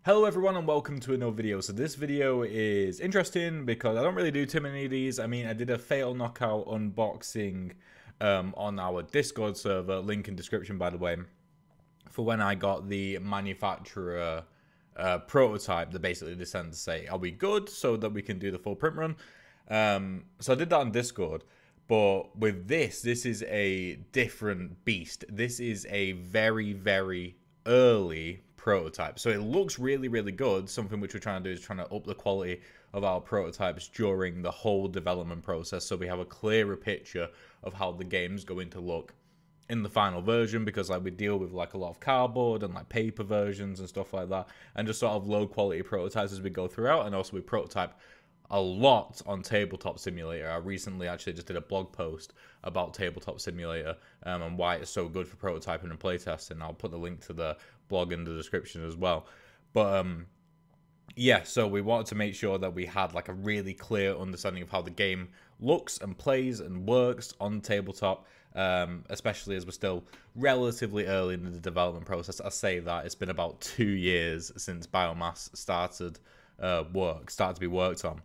Hello everyone and welcome to another video. So this video is interesting because I don't really do too many of these. I mean, I did a Fatal Knockout unboxing on our Discord server, link in description by the way, for when I got the manufacturer prototype that basically they sent to say, are we good, so that we can do the full print run. So I did that on Discord, but with this is a different beast. This is a very early prototype, so it looks really good. Something which we're trying to do is trying to up the quality of our prototypes during the whole development process, so we have a clearer picture of how the game's going to look in the final version, because like we deal with like a lot of cardboard and like paper versions and stuff like that, and just sort of low quality prototypes as we go throughout. And also we prototype a lot on Tabletop Simulator. I recently actually just did a blog post about Tabletop Simulator and why it's so good for prototyping and playtesting. I'll put the link to the blog in the description as well. But yeah, so we wanted to make sure that we had like a really clear understanding of how the game looks and plays and works on tabletop, especially as we're still relatively early in the development process. I say that it's been about 2 years since Biomass started to be worked on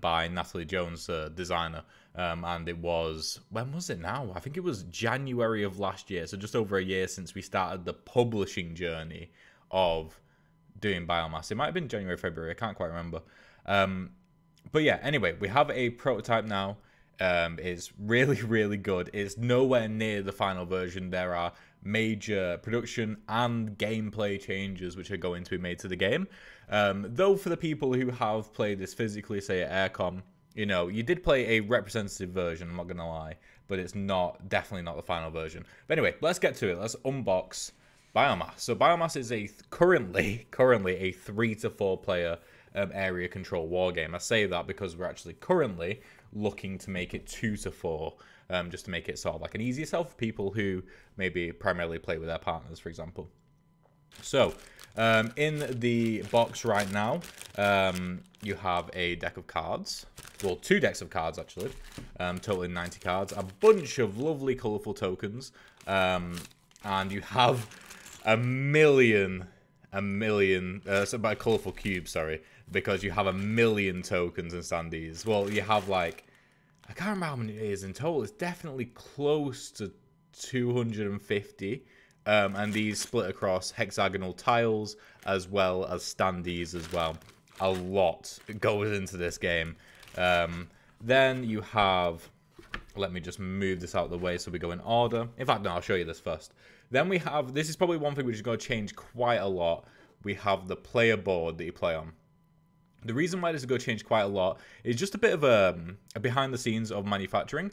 by Natalie Jones, designer, and it was, when was it now? I think it was January of last year, so just over a year since we started the publishing journey of doing Biomass. It might have been January, February, I can't quite remember. But yeah, anyway, we have a prototype now. It's really good. It's nowhere near the final version. There are major production and gameplay changes which are going to be made to the game. Though for the people who have played this physically, say at Aircom, you know, you did play a representative version, I'm not gonna lie, but it's definitely not the final version. But anyway, let's get to it. Let's unbox Biomass. So Biomass is currently a 3 to 4 player area control war game. I say that because we're actually currently looking to make it 2 to 4, just to make it sort of like an easier sell for people who maybe primarily play with their partners, for example. So in the box right now, you have a deck of cards, well, 2 decks of cards actually, totaling 90 cards, a bunch of lovely colourful tokens, and you have a million, so by colourful cubes, sorry, because you have a million tokens and standees. Well, you have like, I can't remember how many it is in total. It's definitely close to 250, and these split across hexagonal tiles as well as standees as well. A lot goes into this game. Then you have, let me just move this out of the way so we go in order. In fact, no, I'll show you this first. Then we have, this is probably one thing which is going to change quite a lot. We have the player board that you play on. The reason why this is going to change quite a lot is just a bit of a behind the scenes of manufacturing.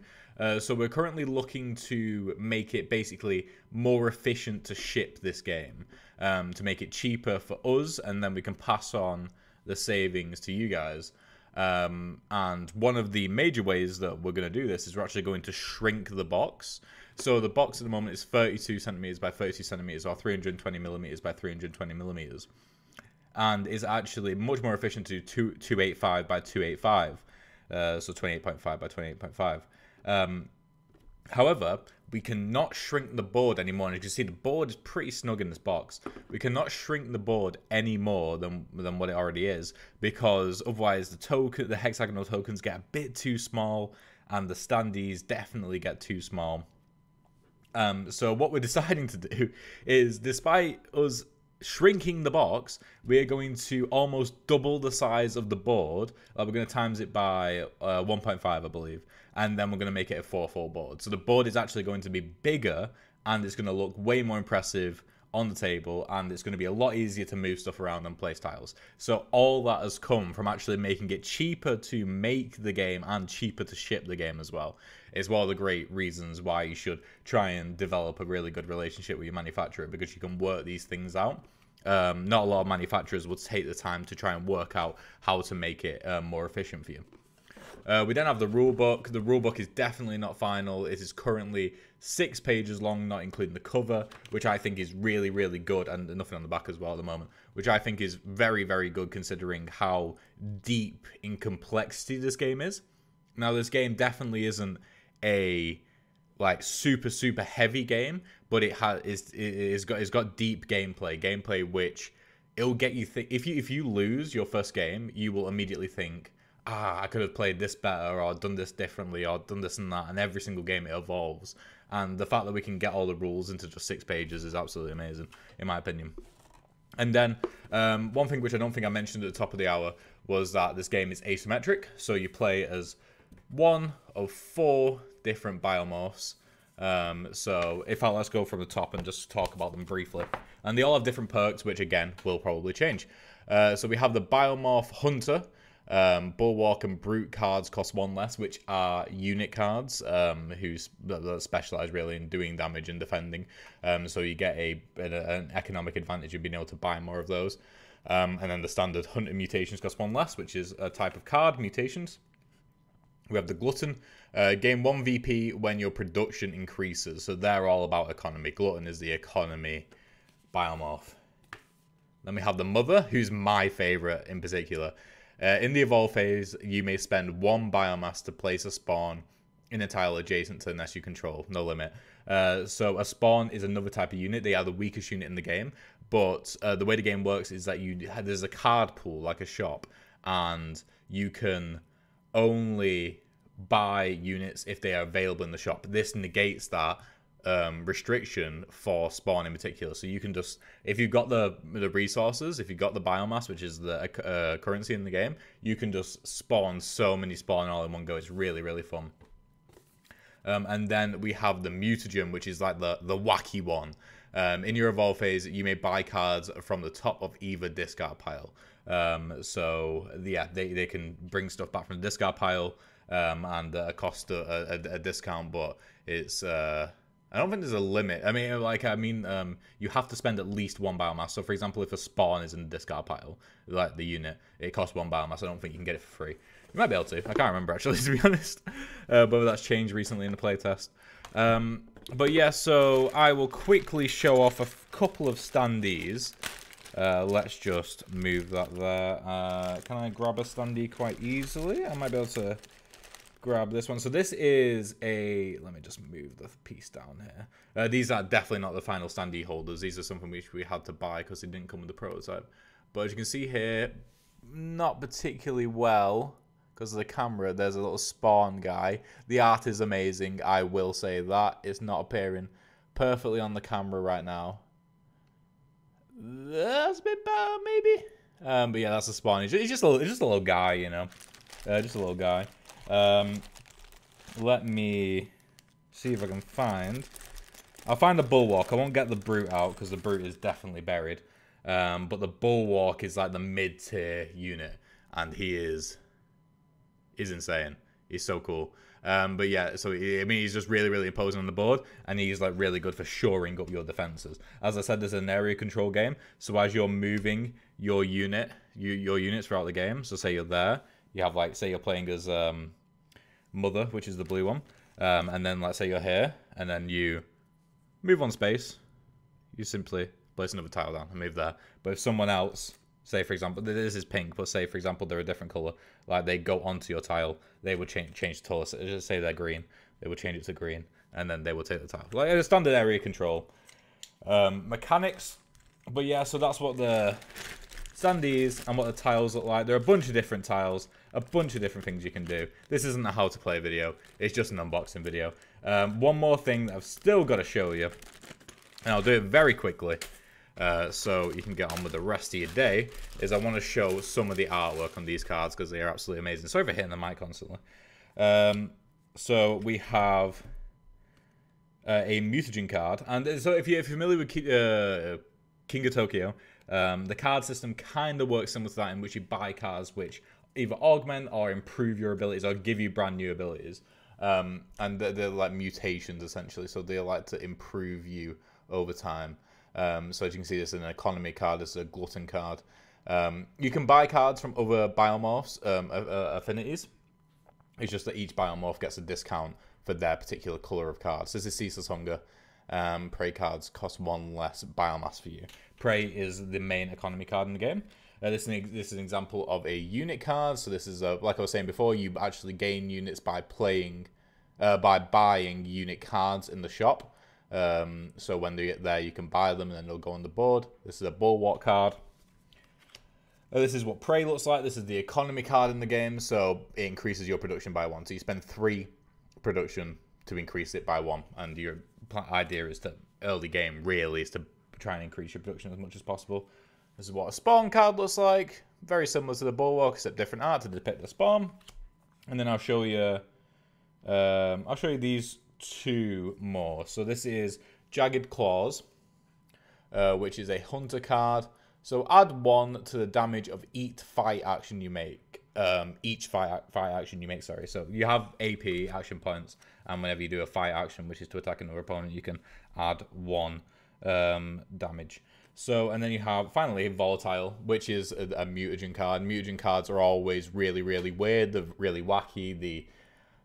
So we're currently looking to make it basically more efficient to ship this game, to make it cheaper for us, and then we can pass on the savings to you guys. And one of the major ways that we're going to do this is we're actually going to shrink the box. So the box at the moment is 32 centimeters by 32 centimeters, or 320 millimeters by 320 millimeters. And is actually much more efficient to 285 by 285, so 28.5 by 28.5. However, we cannot shrink the board anymore. And you can see the board is pretty snug in this box. We cannot shrink the board any more than what it already is, because otherwise the hexagonal tokens get a bit too small, and the standees definitely get too small. So what we're deciding to do is, despite us shrinking the box, we are going to almost double the size of the board. We're going to times it by 1.5, I believe, and then we're going to make it a 4-4 board. So the board is actually going to be bigger, and it's going to look way more impressive on the table, and it's going to be a lot easier to move stuff around and place tiles. So all that has come from actually making it cheaper to make the game and cheaper to ship the game as well. It's one of the great reasons why you should try and develop a really good relationship with your manufacturer, because you can work these things out. Not a lot of manufacturers would take the time to try and work out how to make it more efficient for you. We then have the rulebook. The rulebook is definitely not final. It is currently 6 pages long, not including the cover, which I think is really good, and nothing on the back as well at the moment, which I think is very good considering how deep in complexity this game is. Now, this game definitely isn't a like super heavy game, but it's got deep gameplay which it'll get you think. If you lose your first game, you will immediately think, I could have played this better, or done this differently, or done this and that. And every single game it evolves. And the fact that we can get all the rules into just 6 pages is absolutely amazing, in my opinion. And then one thing which I don't think I mentioned at the top of the hour was that this game is asymmetric. So you play as one of 4 different biomorphs. So let's go from the top and just talk about them briefly. And they all have different perks, which again will probably change. So we have the Biomorph Hunter. Bulwark and Brute cards cost 1 less, which are unit cards that specialize really in doing damage and defending. So you get an economic advantage of being able to buy more of those. And then the standard Hunter mutations cost 1 less, which is a type of card, mutations. We have the Glutton. Gain 1 VP when your production increases. So they're all about economy. Glutton is the economy biomorph. Then we have the Mother, who's my favorite in particular. In the evolve phase, you may spend 1 biomass to place a spawn in a tile adjacent to the nest you control. No limit. So a spawn is another type of unit. They are the weakest unit in the game. But the way the game works is that there's a card pool, like a shop. And you can only buy units if they are available in the shop. This negates that restriction for spawn in particular. So you can just, if you've got the resources, if you've got the biomass, which is the currency in the game, you can just spawn so many spawn all in one go. It's really, really fun. And then we have the Mutagen, which is like the wacky one. In your evolve phase, you may buy cards from the top of either discard pile. So yeah, they can bring stuff back from the discard pile and cost a discount, but it's I don't think there's a limit. You have to spend at least 1 biomass. So, for example, if a spawn is in the discard pile, like the unit, it costs 1 biomass. I don't think you can get it for free. You might be able to. I can't remember, actually, to be honest. But that's changed recently in the playtest. But yeah, so I will quickly show off a couple of standees. Let's just move that there. Can I grab a standee quite easily? I might be able to grab this one. So this is let me just move the piece down here. These are definitely not the final standee holders. These are something which we had to buy because they didn't come with the prototype. But as you can see here, not particularly well because of the camera. There's a little spawn guy. The art is amazing, I will say that. It's not appearing perfectly on the camera right now. That's a bit better, maybe. But yeah, that's a spawn. He's just a little guy, you know. Just a little guy. Let me see if I can find. I'll find the Bulwark. I won't get the Brute out because the Brute is definitely buried. But the Bulwark is like the mid-tier unit, and he's insane. He's so cool. But yeah, so I mean, he's just really, really imposing on the board, and he's like really good for shoring up your defenses. As I said, this is an area control game, so as you're moving your units throughout the game, so say you're there, you have like, say you're playing as Mother, which is the blue one, and then let's say you're here, and then you move on space, you simply place another tile down and move there. But if someone else, say for example, this is pink, but say for example they're a different color, like they go onto your tile, they would change the color. So just say they're green, they would change it to green, and then they will take the tile. Like a standard area control mechanics. But yeah, so that's what the standees and what the tiles look like. There are a bunch of different tiles, a bunch of different things you can do. This isn't a how to play video, it's just an unboxing video. One more thing that I've still got to show you, and I'll do it very quickly, so you can get on with the rest of your day, is I want to show some of the artwork on these cards because they are absolutely amazing. Sorry for hitting the mic constantly. So we have a Mutagen card, and so if you're familiar with King of Tokyo, the card system kind of works similar to that, in which you buy cards which either augment or improve your abilities or give you brand new abilities. And they're like mutations essentially, so they like to improve you over time. So as you can see, this is an economy card, this is a glutton card. You can buy cards from other biomorphs, affinities. It's just that each biomorph gets a discount for their particular color of cards. This is Ceaseless Hunger. Prey cards cost 1 less biomass for you. Prey is the main economy card in the game. This is an example of a unit card. So this is, like I was saying before, you actually gain units by buying unit cards in the shop. So when they get there, you can buy them and then they'll go on the board. This is a Bulwark card. This is what Prey looks like. This is the economy card in the game, so it increases your production by 1. So you spend 3 production to increase it by 1, and your idea is to, early game really, is to try and increase your production as much as possible. This is what a spawn card looks like. Very similar to the Bulwark, except different art to depict the spawn. And then I'll show you these 2 more. So this is Jagged Claws, which is a hunter card. So add 1 to the damage of each fight action you make. Fight action you make, sorry. So you have AP, action points, and whenever you do a fight action, which is to attack another opponent, you can add 1 damage. So, and then you have, finally, Volatile, which is a mutagen card. Mutagen cards are always really, really weird. They're really wacky. They're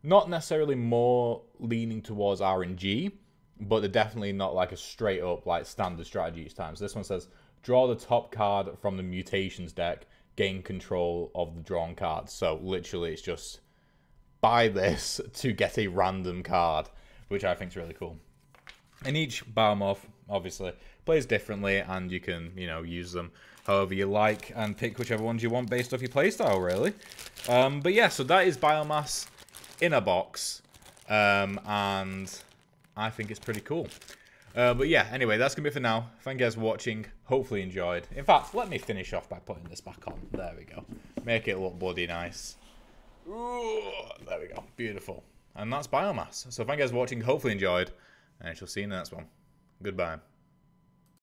not necessarily more leaning towards RNG, but they're definitely not like a straight up like standard strategy each time. So this one says, draw the top card from the mutations deck, gain control of the drawn cards. So literally it's just buy this to get a random card, which I think is really cool. And each Biomorph, obviously, plays differently, and you can, you know, use them however you like and pick whichever ones you want based off your playstyle, really. But yeah, so that is Biomass in a box, and I think it's pretty cool. But yeah, anyway, that's going to be it for now. Thank you guys for watching. Hopefully you enjoyed. In fact, let me finish off by putting this back on. There we go. Make it look bloody nice. Ooh, there we go. Beautiful. And that's Biomass. So thank you guys for watching. Hopefully you enjoyed. And I shall see you in the next one. Goodbye.